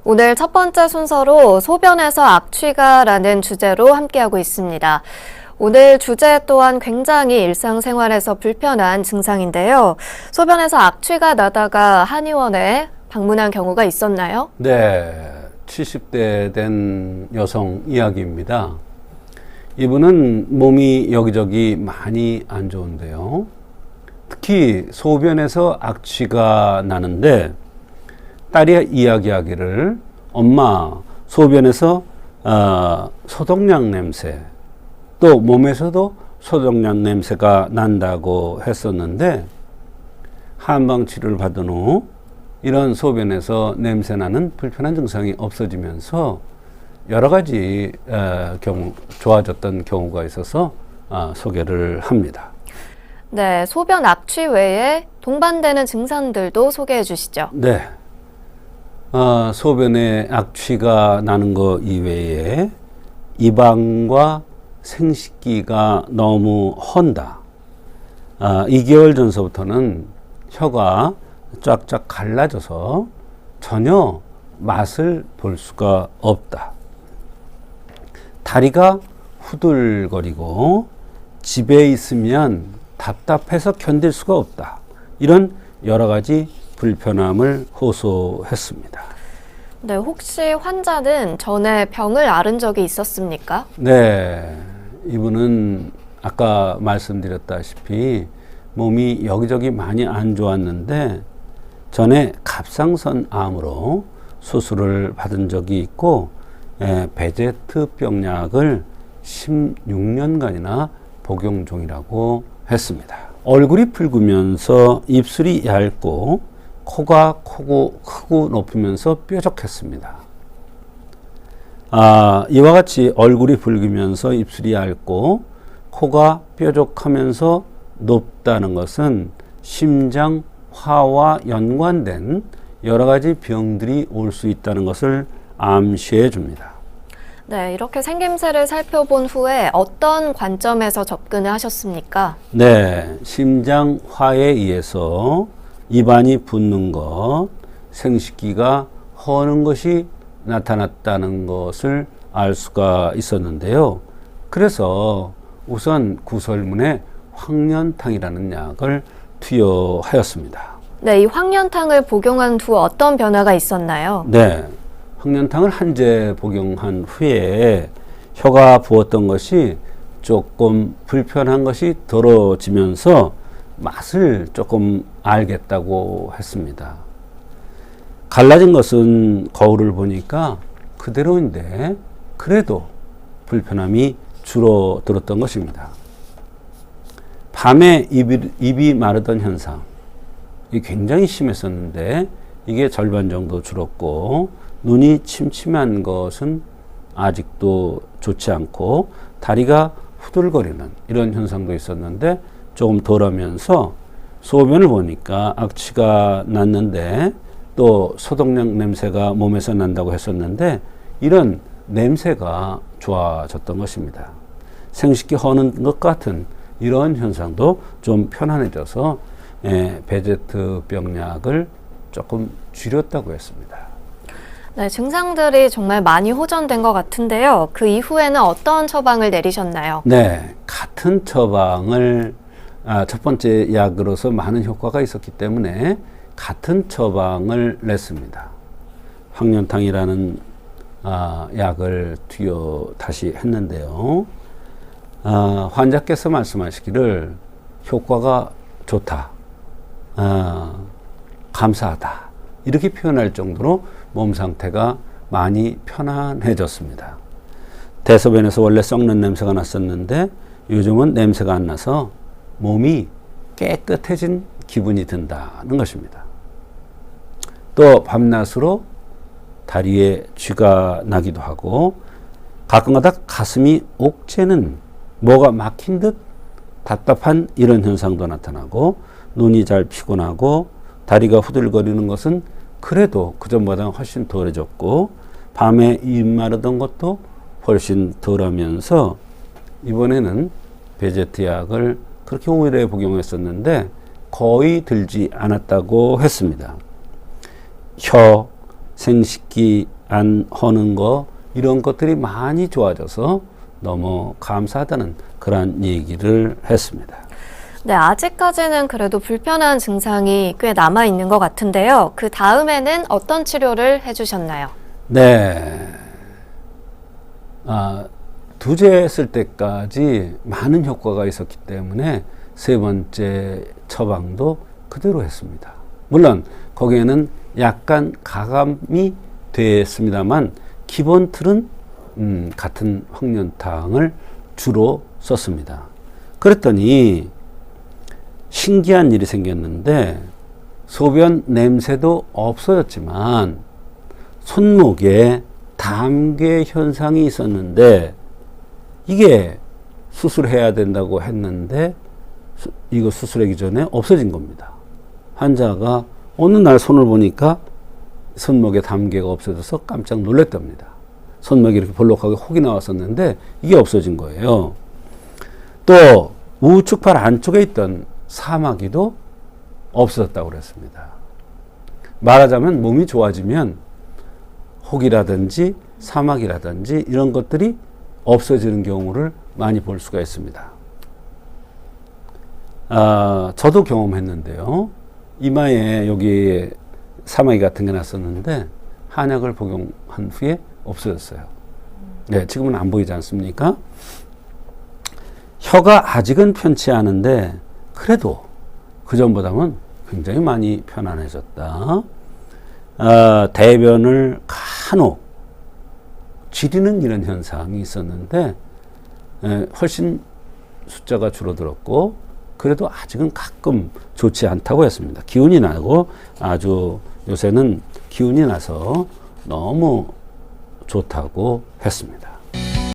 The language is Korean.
오늘 첫 번째 순서로 소변에서 악취가라는 주제로 함께하고 있습니다. 오늘 주제 또한 굉장히 일상생활에서 불편한 증상인데요. 소변에서 악취가 나다가 한의원에 방문한 경우가 있었나요? 네, 70대 된 여성 이야기입니다. 이분은 몸이 여기저기 많이 안 좋은데요. 특히 소변에서 악취가 나는데 딸이 이야기하기를 엄마 소변에서 소독약 냄새 또 몸에서도 소독약 냄새가 난다고 했었는데 한방 치료를 받은 후 이런 소변에서 냄새나는 불편한 증상이 없어지면서 여러 가지 좋아졌던 경우가 있어서 소개를 합니다. 네, 소변 악취 외에 동반되는 증상들도 소개해 주시죠. 네. 소변에 악취가 나는 것 이외에 입안과 생식기가 너무 헌다. 2개월 전서부터는 혀가 쫙쫙 갈라져서 전혀 맛을 볼 수가 없다. 다리가 후들거리고 집에 있으면 답답해서 견딜 수가 없다. 이런 여러 가지 불편함을 호소했습니다. 네, 혹시 환자는 전에 병을 앓은 적이 있었습니까? 네, 이분은 아까 말씀드렸다시피 몸이 여기저기 많이 안 좋았는데 전에 갑상선 암으로 수술을 받은 적이 있고 베제트병약을 16년간이나 복용 중이라고 했습니다. 얼굴이 붉으면서 입술이 얇고 코가 크고 높으면서 뾰족했습니다. 이와 같이 얼굴이 붉으면서 입술이 얇고 코가 뾰족하면서 높다는 것은 심장화와 연관된 여러 가지 병들이 올 수 있다는 것을 암시해 줍니다. 네, 이렇게 생김새를 살펴본 후에 어떤 관점에서 접근을 하셨습니까? 네, 심장화에 의해서 입안이 붓는 것, 생식기가 허는 것이 나타났다는 것을 알 수가 있었는데요. 그래서 우선 구설문에 황련탕이라는 약을 투여하였습니다. 네, 이 황련탕을 복용한 후 어떤 변화가 있었나요? 네, 황련탕을 한 제 복용한 후에 혀가 부었던 것이 조금 불편한 것이 덜어지면서 맛을 조금 알겠다고 했습니다. 갈라진 것은 거울을 보니까 그대로인데 그래도 불편함이 줄어들었던 것입니다. 밤에 입이 마르던 현상, 이게 굉장히 심했었는데 이게 절반 정도 줄었고 눈이 침침한 것은 아직도 좋지 않고 다리가 후들거리는 이런 현상도 있었는데 조금 덜하면서 소변을 보니까 악취가 났는데 또 소독약 냄새가 몸에서 난다고 했었는데 이런 냄새가 좋아졌던 것입니다. 생식기 허는 것 같은 이런 현상도 좀 편안해져서 베제트병약을 조금 줄였다고 했습니다. 네, 증상들이 정말 많이 호전된 것 같은데요. 그 이후에는 어떤 처방을 내리셨나요? 네, 같은 처방을 첫 번째 약으로서 많은 효과가 있었기 때문에 같은 처방을 냈습니다. 황련탕이라는 약을 투여 다시 했는데요. 환자께서 말씀하시기를 효과가 좋다, 감사하다 이렇게 표현할 정도로 몸 상태가 많이 편안해졌습니다. 대소변에서 원래 썩는 냄새가 났었는데 요즘은 냄새가 안 나서 몸이 깨끗해진 기분이 든다는 것입니다. 또 밤낮으로 다리에 쥐가 나기도 하고 가끔가다 가슴이 옥죄는 뭐가 막힌 듯 답답한 이런 현상도 나타나고 눈이 잘 피곤하고 다리가 후들거리는 것은 그래도 그전보다 훨씬 덜해졌고 밤에 입 마르던 것도 훨씬 덜하면서 이번에는 베제트 약을 그렇게 오래 복용했었는데 거의 들지 않았다고 했습니다. 혀, 생식기 안 허는 거 이런 것들이 많이 좋아져서 너무 감사하다는 그런 얘기를 했습니다. 네, 아직까지는 그래도 불편한 증상이 꽤 남아 있는 것 같은데요. 그 다음에는 어떤 치료를 해주셨나요? 네. 두제했을 때까지 많은 효과가 있었기 때문에 세 번째 처방도 그대로 했습니다. 물론 거기에는 약간 가감이 됐습니다만 기본 틀은 같은 황련탕을 주로 썼습니다. 그랬더니 신기한 일이 생겼는데 소변 냄새도 없어졌지만 손목에 담괴 현상이 있었는데 이게 수술해야 된다고 했는데 이거 수술하기 전에 없어진 겁니다. 환자가 어느 날 손을 보니까 손목에 담괴가 없어져서 깜짝 놀랐답니다. 손목이 이렇게 볼록하게 혹이 나왔었는데 이게 없어진 거예요. 또 우측팔 안쪽에 있던 사마귀도 없어졌다고 그랬습니다. 말하자면 몸이 좋아지면 혹이라든지 사마귀라든지 이런 것들이 없어지는 경우를 많이 볼 수가 있습니다. 저도 경험했는데요. 이마에 여기 사마귀 같은 게 났었는데 한약을 복용한 후에 없어졌어요. 네, 지금은 안 보이지 않습니까? 혀가 아직은 편치 않은데 그래도 그전보다는 굉장히 많이 편안해졌다. 대변을 간혹 지리는 이런 현상이 있었는데 훨씬 숫자가 줄어들었고 그래도 아직은 가끔 좋지 않다고 했습니다. 기운이 나고 아주 요새는 기운이 나서 너무 좋다고 했습니다.